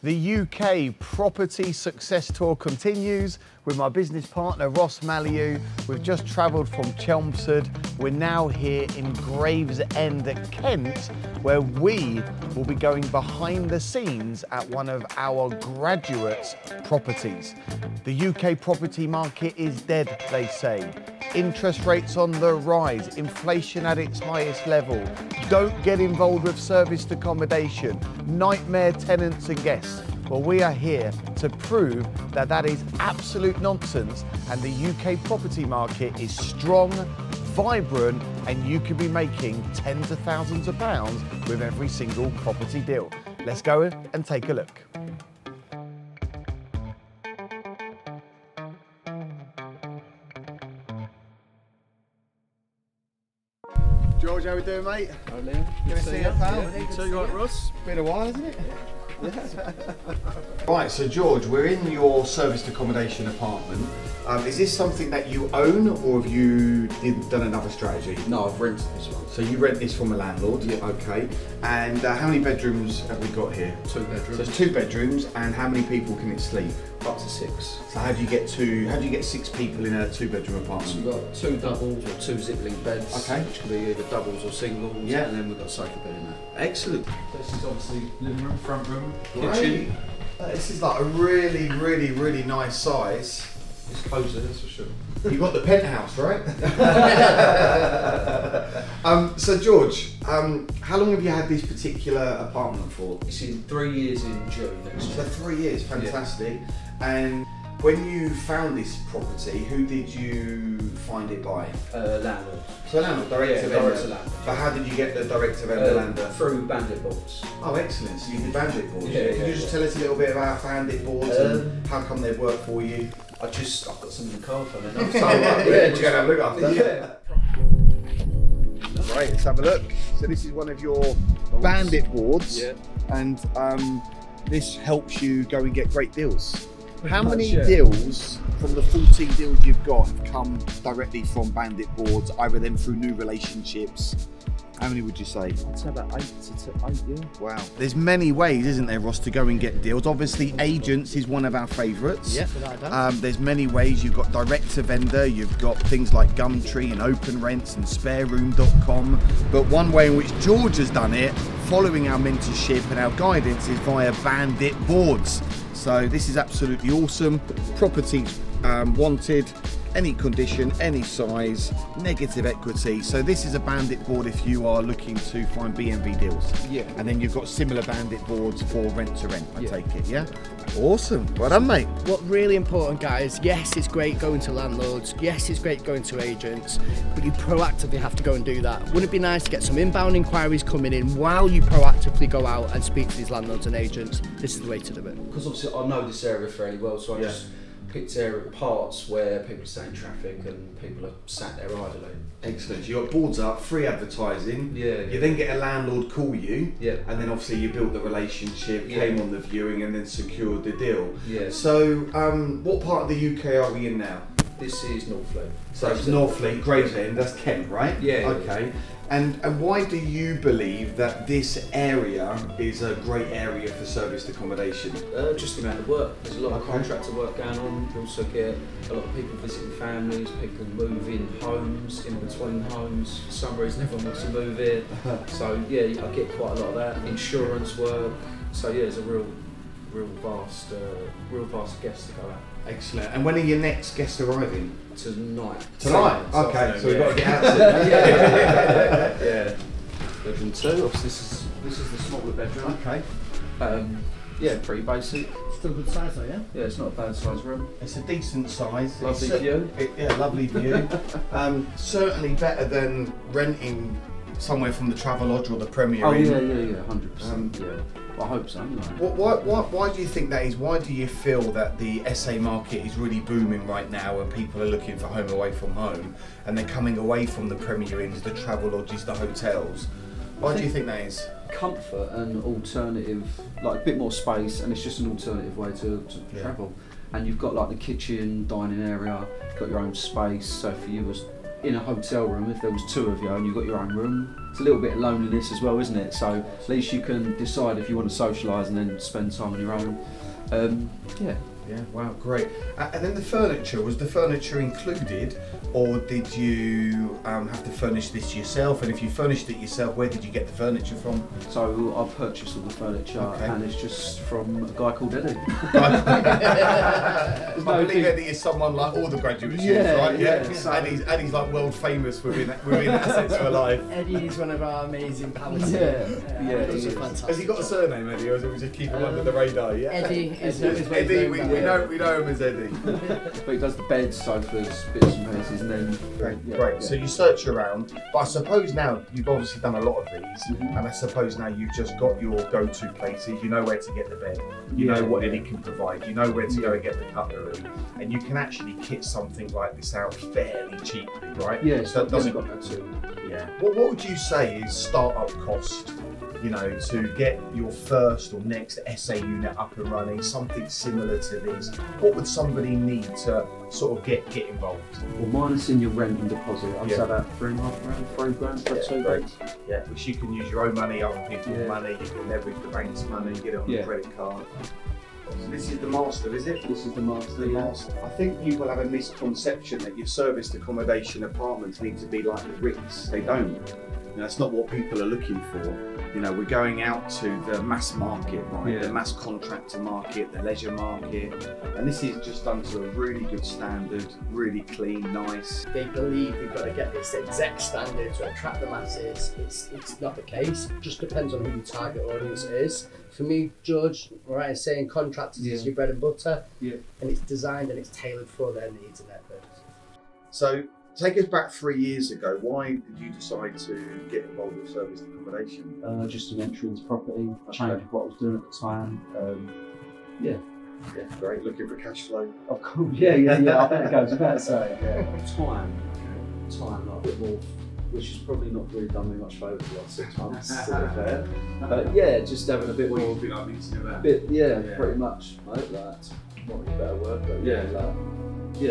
The UK property success tour continues with my business partner Ross Mallalieu. We've just travelled from Chelmsford. We're now here in Gravesend at Kent, where we will be going behind the scenes at one of our graduates' properties. The UK property market is dead, they say. Interest rates on the rise, inflation at its highest level. Don't get involved with serviced accommodation, nightmare tenants and guests. Well, we are here to prove that that is absolute nonsense and the UK property market is strong, vibrant, and you could be making tens of thousands of pounds with every single property deal. Let's go and take a look. George, how we doing, mate? Hello, Liam. Good to see you, pal. Yeah, you too, you right, Ross? Been a while, hasn't it? Right, so George, we're in your serviced accommodation apartment. Is this something that you own, or have you done another strategy? No, I've rented this one. So you rent this from a landlord? Yeah. Okay. And how many bedrooms have we got here? 2 bedrooms. So it's 2 bedrooms, and how many people can it sleep? Up to 6. So how do you get 6 people in a 2-bedroom apartment? So we've got 2 doubles or 2 zip-link beds, okay, which can be either doubles or singles, yeah, and then we've got a sofa bed in there. Excellent. This is obviously living room, front room, Great. kitchen. This is like a really nice size. It's cosy, that's for sure. You got the penthouse, right? So George, how long have you had this particular apartment for? It's in 3 years in June next So year. 3 years, fantastic. Yeah. And when you found this property, who did you find it by? Landlord. So landlord, direct to vendor. Direct to landlord. But how did you get the direct to vendor landlord? Through Bandit Boards. Oh, excellent. So you did Bandit Boards. Yeah, Can you just tell us a little bit about Bandit Boards and how come they've worked for you? I've got some in the car for me. So, yeah, just go and have a look after. Yeah. Right, let's have a look. So this is one of your Bandit Boards. Yeah. And this helps you go and get great deals. How many yeah. deals from the 14 deals you've got have come directly from Bandit Boards, either them through new relationships? How many would you say? I'd say about 8 to 8, yeah. Wow. There's many ways, isn't there, Ross, to go and get deals. Obviously, agents is one of our favourites. Yeah, without a doubt. There's many ways. You've got direct to vendor, you've got things like Gumtree and Open Rents and spareroom.com. But one way in which George has done it, following our mentorship and our guidance, is via Bandit Boards. So this is absolutely awesome. Properties wanted, any condition, any size, negative equity. So this is a Bandit Board if you are looking to find BNV deals. Yeah. And then you've got similar Bandit Boards for rent to rent, I take it, yeah? Awesome, well done, mate. What's really important, guys, yes, it's great going to landlords, yes, it's great going to agents, but you proactively have to go and do that. Wouldn't it be nice to get some inbound inquiries coming in while you proactively go out and speak to these landlords and agents? This is the way to do it. Because obviously I know this area fairly well, so I just picked parts where people are sat in traffic and people are sat there idly. Excellent. You got boards up, free advertising. Yeah. You then get a landlord call you. Yeah. And then obviously you built the relationship, came on the viewing, and then secured the deal. Yeah. So, what part of the UK are we in now? This is Northfleet. So it's Northfleet, Gravesend, that's Kent, right? Yeah. Okay. And why do you believe that this area is a great area for serviced accommodation? Just the amount of work. There's a lot of contractor work going on. You also get a lot of people visiting families, people moving homes, in between homes. For some reason everyone wants to move in. So yeah, I get quite a lot of that. Insurance work. So yeah, it's a real vast guest to go out. Excellent. And when are your next guests arriving? Tonight. Tonight? Okay, so we've got to get out soon. Yeah. Bedroom 2. Obviously this is the smaller bedroom. Okay. Yeah, pretty basic. Still a good size though, yeah? Yeah, it's not a bad size room. It's a decent size. Lovely view. Yeah, lovely view. Certainly better than renting somewhere from the Travelodge or the Premier Inn. Yeah, 100%. Yeah. I hope so. Why do you think that is? Why do you feel that the SA market is really booming right now and people are looking for home away from home and they're coming away from the Premier Inns, the Travelodges, the hotels? Why do you think that is? Comfort and alternative, like a bit more space, and it's just an alternative way to travel. And you've got like the kitchen, dining area, you've got your own space, so for you as in a hotel room, if there was two of you and you've got your own room, it's a little bit of loneliness as well, isn't it? So at least you can decide if you want to socialise and then spend time on your own. Yeah. Yeah, wow, great. And then the furniture, was the furniture included, or did you have to furnish this yourself? And if you furnished it yourself, where did you get the furniture from? So I purchased all the furniture, and it's just from a guy called Eddie. I believe Eddie is someone like all the graduates use, right? Yeah. Eddie's like world famous within Assets for Life. Eddie is one of our amazing pals. He's fantastic. Has he got a surname, Eddie, or is it just keep him under the radar? Yeah. Eddie is Eddie, we know him as Eddie. But he does the beds, sofas, bits and pieces, and then Great. So you search around, but I suppose now you've obviously done a lot of these, and I suppose now you've just got your go-to places. You know where to get the bed, you know what Eddie can provide, you know where to go and get the cutlery, and you can actually kit something like this out fairly cheaply, right? Yeah, so it doesn't. got that too. Yeah. What would you say is start-up cost? You know, to get your first or next SA unit up and running, something similar to this, what would somebody need to sort of get involved? Well, minus in your rent and deposit, I'd say about £3.5 grand, £3 grand for two beds. Yeah, which you can use your own money, other people's money, you can leverage the bank's money, get it on a credit card. So this is the master, is it? This is the master, I think people have a misconception that your serviced accommodation apartments need to be like the Ritz. They don't. You know, that's not what people are looking for. You know, we're going out to the mass market, right? Yeah. The mass contractor market, the leisure market, and this is just done to a really good standard, really clean, nice. They believe we've got to get this exec standard to attract the masses. It's not the case. It just depends on who your target audience is. For me, George, right, is saying contractors is your bread and butter, and it's designed and it's tailored for their needs and their purposes. So take us back 3 years ago. Why did you decide to get involved with serviced accommodation? Just an entry into property, change of what I was doing at the time. Yeah, great. Looking for cash flow. Of course, yeah. I bet it goes without saying. Time, like a bit more, which has probably not really done me much favour the last 6 months, to be fair. But yeah, just having a bit more. What you like me to know about? Pretty much, mate. Like, not really better word, but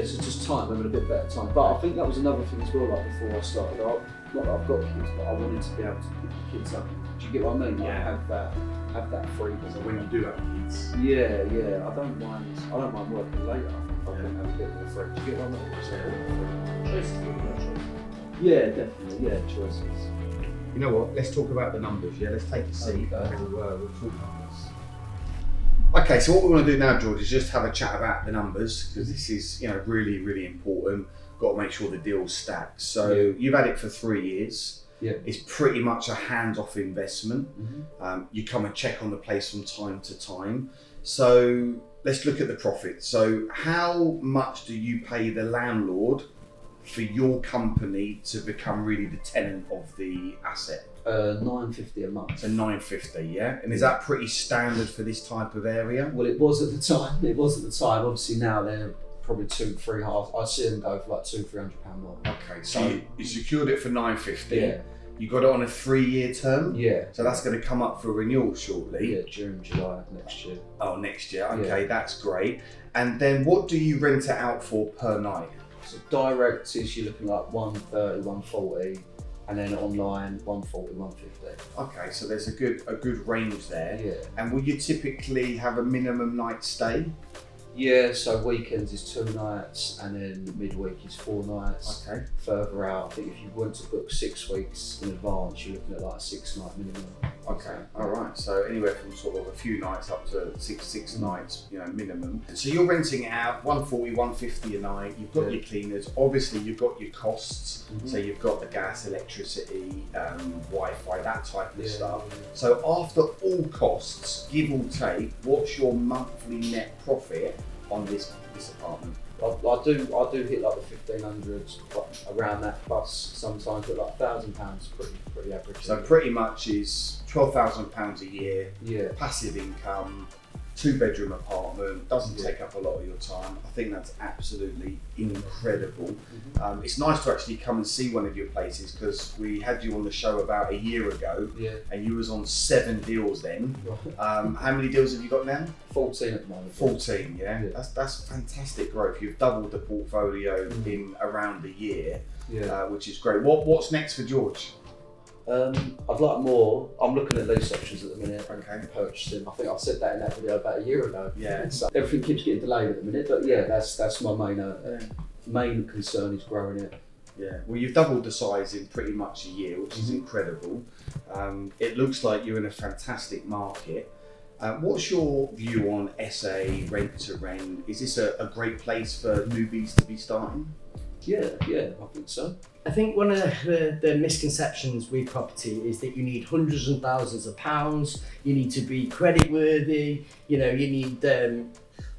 so just time, having a bit better time. But I think that was another thing as well, like before I started out, not that I've got kids, but I wanted to be able to pick the kids up. Do you get what I mean? Like, have that freedom. So when you do have kids? Yeah, I don't mind working later. I can have a bit more freedom. Do you get what I mean? Choices. Yeah, definitely, choices. You know what, let's talk about the numbers, let's take a seat. We'll talk about this. Okay, so what we want to do now, George, is just have a chat about the numbers, because this is, really, really important. Got to make sure the deal's stacked. So you've had it for 3 years. Yeah. It's pretty much a hands-off investment. You come and check on the place from time to time. So let's look at the profit. So how much do you pay the landlord for your company to become really the tenant of the asset? $9.50 a month. So $9.50, yeah? And is that pretty standard for this type of area? Well, it was at the time. Obviously now they're probably $200-300. I see them go for like £200-300 more. Okay, so you secured it for $9.50. Yeah. You got it on a 3-year term? Yeah. So that's going to come up for renewal shortly? Yeah, June, July next year. Oh, next year. Okay, that's great. And then what do you rent it out for per night? So direct is you're looking like $130, $140. And then online, $140, $150. Okay, so there's a good range there. Yeah. And will you typically have a minimum night stay? Yeah, so weekends is 2 nights, and then midweek is 4 nights. Okay. Further out, I think if you want to book 6 weeks in advance, you're looking at like a 6-night minimum. Okay, all right. So anywhere from sort of a few nights up to six nights, minimum. So you're renting it out, $140, $150 a night. You've got your cleaners. Obviously, you've got your costs. So you've got the gas, electricity, Wi-Fi, that type of stuff. So after all costs, give or take, what's your monthly net profit on this apartment? I do hit like the 1500s, around that, plus sometimes, but like £1,000 pretty average. So pretty much is £12,000 a year, yeah, passive income, 2-bedroom apartment, doesn't take up a lot of your time. I think that's absolutely incredible. It's nice to actually come and see one of your places, because we had you on the show about a year ago, and you was on 7 deals then. How many deals have you got now? 14 at the moment. 14, yeah? That's fantastic growth. You've doubled the portfolio in around a year, which is great. What's next for George? I'd like more. I'm looking at lease options at the minute. Okay. Purchasing. I think I said that in that video about a year ago. Yeah. So everything keeps getting delayed at the minute, but yeah, that's my main concern is growing it. Yeah. Well, you've doubled the size in pretty much a year, which is incredible. It looks like you're in a fantastic market. What's your view on SA rent to rent? Is this a great place for newbies to be starting? Yeah, I think so. I think one of the misconceptions with property is that you need hundreds and thousands of pounds, you need to be creditworthy, you know, you need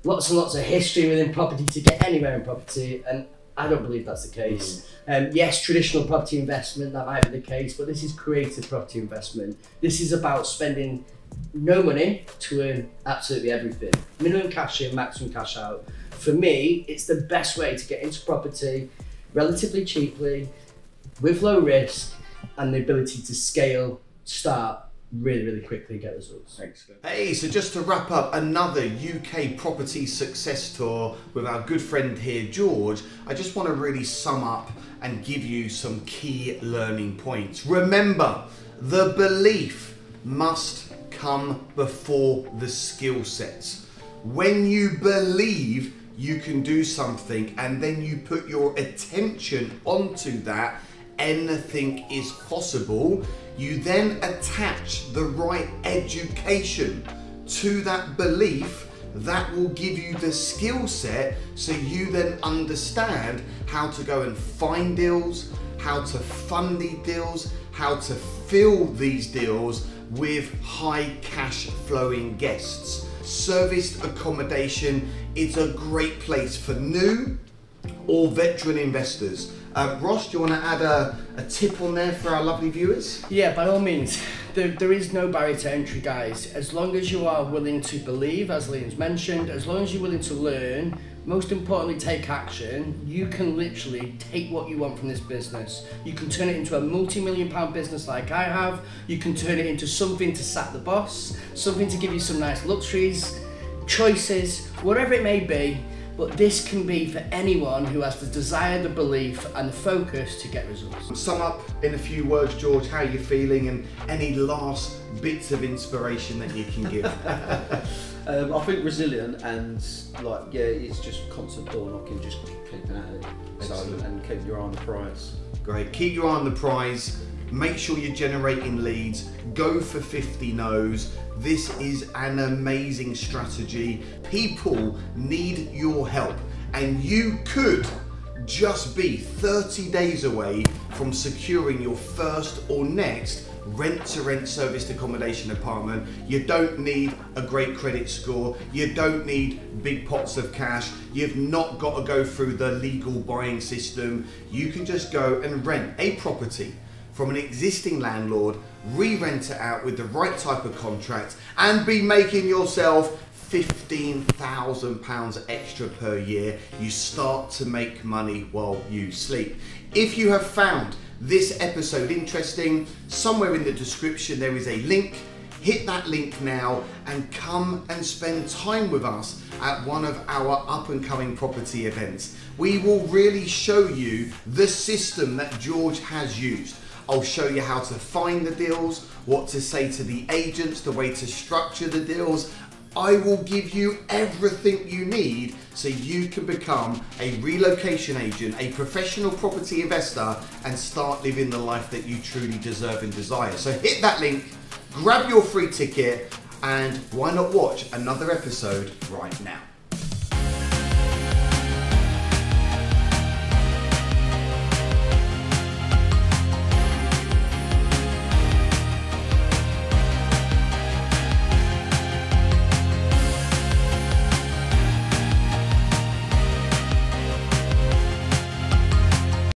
lots and lots of history within property to get anywhere in property, and I don't believe that's the case. Yes, traditional property investment, that might be the case, but this is creative property investment. This is about spending no money to earn absolutely everything. Minimum cash in, maximum cash out. For me, it's the best way to get into property relatively cheaply, with low risk, and the ability to scale, start really quickly and get results. Excellent. Hey, so just to wrap up another UK property success tour with our good friend here, George, I just want to really sum up and give you some key learning points. Remember, the belief must come before the skill sets. When you believe you can do something and then you put your attention onto that, anything is possible. You then attach the right education to that belief that will give you the skill set, so you then understand how to go and find deals, how to fund these deals, how to fill these deals with high cash flowing guests. Serviced accommodation is a great place for new or veteran investors. Ross, do you want to add a tip on there for our lovely viewers? Yeah, by all means. There is no barrier to entry, guys. As long as you are willing to believe, as Liam's mentioned, as long as you're willing to learn, most importantly take action, you can literally take what you want from this business. You can turn it into a multi-million-pound business like I have. You can turn it into something to sack the boss, something to give you some nice luxuries, choices, whatever it may be. But this can be for anyone who has the desire, the belief and the focus to get results. Sum up in a few words, George, how you're feeling and any last bits of inspiration that you can give. I think resilient and it's just constant door knocking, just keeping at it. And keep your eye on the prize. Great, keep your eye on the prize. Make sure you're generating leads. Go for 50 no's. This is an amazing strategy. People need your help, and you could just be 30 days away from securing your first or next rent-to-rent serviced accommodation apartment. You don't need a great credit score. You don't need big pots of cash. You've not got to go through the legal buying system. You can just go and rent a property from an existing landlord, re-rent it out with the right type of contract, and be making yourself £15,000 extra per year. You start to make money while you sleep. If you have found this episode interesting, somewhere in the description there is a link. Hit that link now and come and spend time with us at one of our up and coming property events. We will really show you the system that George has used. I'll show you how to find the deals, what to say to the agents, the way to structure the deals. I will give you everything you need so you can become a relocation agent, a professional property investor, and start living the life that you truly deserve and desire. So hit that link, grab your free ticket, and why not watch another episode right now?